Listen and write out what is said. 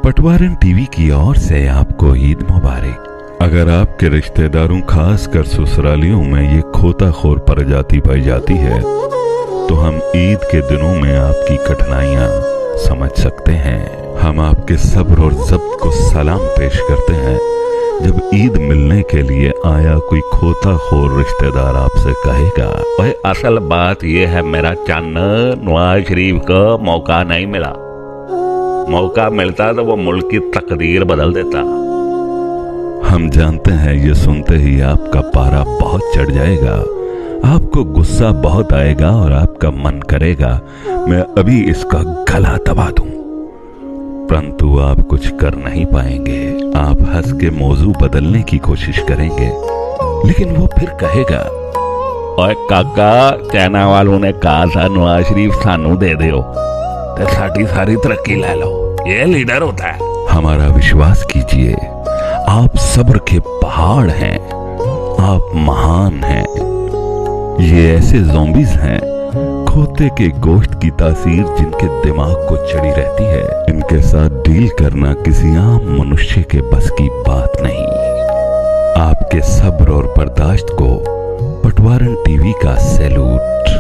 पटवारन TV की ओर से आपको ईद मुबारक। अगर आपके रिश्तेदारों खासकर ससुरालियों में ये खोताखोर प्रजाति पाई जाती है तो हम ईद के दिनों में आपकी कठिनाइयां समझ सकते हैं। हम आपके सब्र और जब्त को सलाम पेश करते हैं जब ईद मिलने के लिए आया कोई खोताखोर रिश्तेदार आपसे कहेगा, ओए असल बात यह है मेरा चन्न, नवाज शरीफ का मौका नहीं मिला। मौका मिलता तो वो मुल्क की तकदीर बदल देता। हम जानते हैं ये सुनते ही आपका पारा बहुत चढ़ जाएगा, आपको गुस्सा बहुत आएगा और आपका मन करेगा मैं अभी इसका गला दबा दूं, परंतु आप कुछ कर नहीं पाएंगे। आप हंस के मौजू बदलने की कोशिश करेंगे लेकिन वो फिर कहेगा, ओए काका, चाइना वालों ने कहा था नवाज शरीफ सानू दे दो तो साड़ी सारी तरक्की ले लो। ये लीडर होता है। हमारा विश्वास कीजिए, आप सब्र के पहाड़ हैं, आप महान हैं। ये ऐसे ज़ॉम्बीज़ हैं, खोते के गोश्त की तासीर जिनके दिमाग को चढ़ी रहती है। इनके साथ डील करना किसी आम मनुष्य के बस की बात नहीं। आपके सब्र और बर्दाश्त को पटवारन टीवी का सैल्यूट।